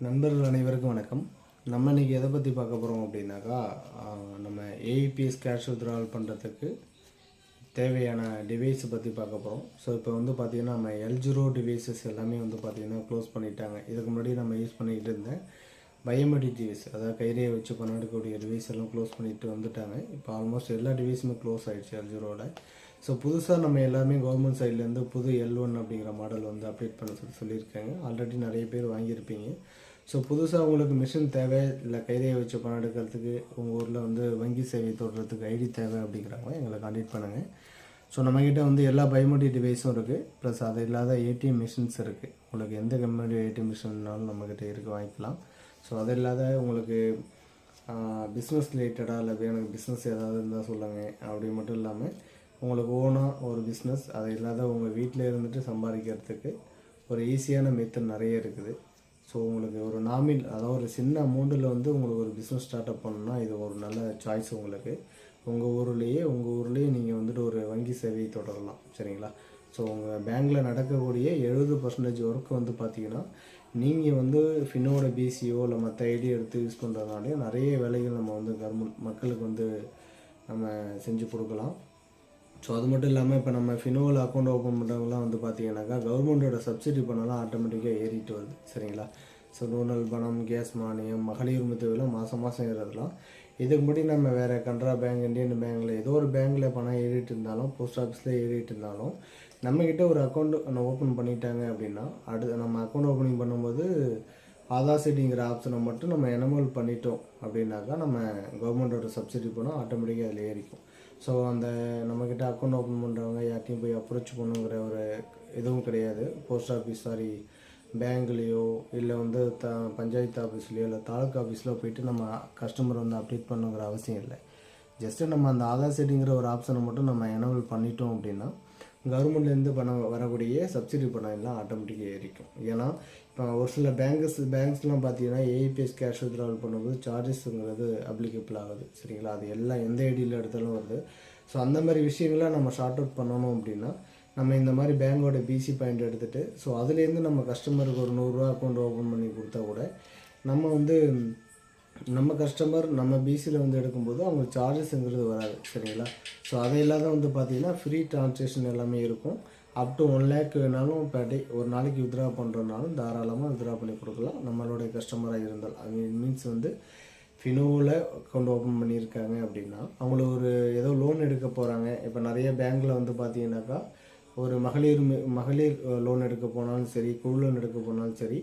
நண்பர்கள் அனைவருக்கும் வணக்கம். நம்ம இன்றைக்கி எதை பற்றி பார்க்க போகிறோம் அப்படின்னாக்கா, நம்ம ஏஇபிஎஸ் கேஷ் வித்ட்ராவல் பண்ணுறதுக்கு தேவையான டிவைஸை பற்றி பார்க்க போகிறோம். ஸோ இப்போ வந்து பார்த்திங்கன்னா நம்ம எல்ஜிரோ டிவைசஸ் எல்லாமே வந்து பார்த்திங்கன்னா க்ளோஸ் பண்ணிட்டாங்க. இதுக்கு முன்னாடி நம்ம யூஸ் பண்ணிக்கிட்டு இருந்தேன் பயோமெட்ரிக் டிவைஸ், அதாவது கைரேயை வச்சு பண்ணக்கூடிய டிவைஸ் எல்லாம் க்ளோஸ் பண்ணிட்டு வந்துட்டாங்க. இப்போ ஆல்மோஸ்ட் எல்லா டிவைஸுமே க்ளோஸ் ஆகிடுச்சு எல்ஜிரோட. ஸோ புதுசாக நம்ம எல்லாமே கவர்மெண்ட் சைட்லேருந்து புது L1 அப்படிங்கிற மாடல் வந்து அப்டேட் பண்ண சொல்லியிருக்காங்க. ஆல்ரெடி நிறைய பேர் வாங்கியிருப்பீங்க. ஸோ புதுசாக உங்களுக்கு மிஷின் தேவை, இல்லை கைரேயை வச்சு பணம் எடுக்கிறதுக்கு உங்கள் ஊரில் வந்து வங்கி சேவை தொடர்றதுக்கு ஐடி தேவை அப்படிங்கிறவங்க எங்களை கான்டெக்ட் பண்ணுங்கள். ஸோ நம்மக்கிட்ட வந்து எல்லா பயோமெட்ரிக் டிவைஸும் இருக்குது, ப்ளஸ் அது இல்லாத ஏடிஎம் மிஷின்ஸ் இருக்குது. உங்களுக்கு எந்த கம்பெனி ஏடிஎம் மிஷின்னாலும் நம்மக்கிட்ட இருக்க வாங்கிக்கலாம். ஸோ அது இல்லாத உங்களுக்கு பிஸ்னஸ் ரிலேட்டடாக இல்லை எனக்கு பிஸ்னஸ் ஏதாவது இருந்தால் சொல்லுங்கள். அப்படி மட்டும் இல்லாமல் உங்களுக்கு ஓனாக ஒரு பிஸ்னஸ், அது இல்லாத உங்கள் வீட்டில் இருந்துட்டு சம்பாதிக்கிறதுக்கு ஒரு ஈஸியான மெத்தட் நிறைய இருக்குது. ஸோ உங்களுக்கு ஒரு அதாவது ஒரு சின்ன அமௌண்ட்டில் வந்து உங்களுக்கு ஒரு பிஸ்னஸ் ஸ்டார்ட் அப் பண்ணணும்னா இது ஒரு நல்ல சாய்ஸ் உங்களுக்கு. உங்கள் ஊர்லேயே நீங்கள் வந்துட்டு ஒரு வங்கி சேவையை தொடரலாம். சரிங்களா? ஸோ உங்கள் பேங்க்கில் நடக்கக்கூடிய 70% ஒர்க் வந்து பார்த்திங்கன்னா நீங்கள் வந்து ஃபினோட பிசிஓ இல்லை மற்ற ஐடி எடுத்து யூஸ் பண்ணுறதுனாலே நிறைய வேலைகள் நம்ம வந்து மக்களுக்கு வந்து நம்ம செஞ்சு கொடுக்கலாம். ஸோ அது மட்டும் இல்லாமல் இப்போ நம்ம ஃபினோவில் அக்கௌண்ட் ஓப்பன் பண்ணுறவங்களாம் வந்து பார்த்திங்கனாக்கா கவர்மெண்ட்டோட சப்சிடி பணம்லாம் ஆட்டோமேட்டிக்காக ஏறிட்டு வருது. சரிங்களா? ஸோ நூனல் பணம், கேஸ் மானியம், மகளிர் உரிமைத்தொகைலாம் மாதம் ஏறதெல்லாம். இதுக்கு முன்னாடி நம்ம வேறு கனரா பேங்க், இந்தியன் பேங்க்கில் ஏதோ ஒரு பேங்க்கில் பணம் ஏறிட்டு இருந்தாலும், போஸ்ட் ஆஃபீஸில் ஏறிட்டு இருந்தாலும், நம்மக்கிட்ட ஒரு அக்கௌண்ட் ஓப்பன் பண்ணிட்டாங்க அப்படின்னா நம்ம அக்கௌண்ட் ஓப்பனிங் பண்ணும்போது ஆதார் சிட்டிங்கிற ஆப்ஷனை மட்டும் நம்ம எனேபிள் பண்ணிட்டோம் அப்படின்னாக்கா நம்ம கவர்மெண்ட்டோட சப்சிடி பணம் ஆட்டோமேட்டிக்காக அதில் ஏறிக்கும். ஸோ அந்த நம்மக்கிட்ட அக்கௌண்ட் ஓப்பன் பண்ணுறவங்க யார்ட்டையும் போய் அப்ரோச் பண்ணுங்கிற ஒரு எதுவும் கிடையாது. போஸ்ட் ஆஃபீஸ் பேங்க்லேயோ இல்லை வந்து பஞ்சாயத்து ஆஃபீஸ்லேயோ இல்லை தாலுக்கா ஆஃபீஸில் போய்ட்டு நம்ம கஸ்டமர் வந்து அப்டேட் பண்ணுங்கிற அவசியம் இல்லை. ஜஸ்ட்டு நம்ம அந்த ஆதார் செட்டிங்கிற ஒரு ஆப்ஷனை மட்டும் நம்ம எனேபிள் பண்ணிட்டோம் அப்படின்னா கவர்மெண்ட்லேருந்து பணம் வரக்கூடிய சப்சிடி பணம் எல்லாம் ஆட்டோமேட்டிக்காக ஏறிக்கும். ஏன்னா இப்போ ஒரு சில பேங்க்ஸ்லாம் பார்த்தீங்கன்னா ஏஇபிஎஸ் கேஷ் வித்ட்ராவல் பண்ணும்போது சார்ஜஸ்ங்கிறது அப்ளிகபிள் ஆகுது. சரிங்களா? அது எல்லாம் எந்த ஐடியில் எடுத்தாலும் வருது. ஸோ அந்த மாதிரி விஷயங்களை நம்ம ஷார்ட் அவுட் பண்ணணும் அப்படின்னா நம்ம இந்த மாதிரி பேங்கோட பிசி பாயிண்ட் எடுத்துகிட்டு ஸோ அதுலேருந்து நம்ம கஸ்டமருக்கு ஒரு 100 ரூபா அக்கௌண்ட் ஓப்பன் பண்ணி கொடுத்தா கூட நம்ம கஸ்டமர் நம்ம பிசியில் வந்து எடுக்கும்போது அவங்க சார்ஜஸ்ங்கிறது வராது. சரிங்களா? ஸோ அதை இல்லாத வந்து பார்த்திங்கன்னா ஃப்ரீ ட்ரான்சாக்ஷன் எல்லாமே இருக்கும். அப் டு 1 lakh வேணாலும் per day ஒரு நாளைக்கு வித்ட்ரா பண்ணுறதுனாலும் தாராளமாக வித்ட்ரா பண்ணி கொடுக்கலாம் நம்மளுடைய கஸ்டமராக இருந்தால். அது மீன்ஸ் வந்து ஃபினோவில் அக்கௌண்ட் ஓப்பன் பண்ணியிருக்காங்க அப்படின்னா அவங்களுக்கு ஒரு ஏதோ லோன் எடுக்க போகிறாங்க. இப்போ நிறைய பேங்க்கில் வந்து பார்த்தீங்கன்னாக்கா ஒரு மகளிர் லோன் எடுக்க போனாலும் சரி, குழு லோன் எடுக்க போனாலும் சரி,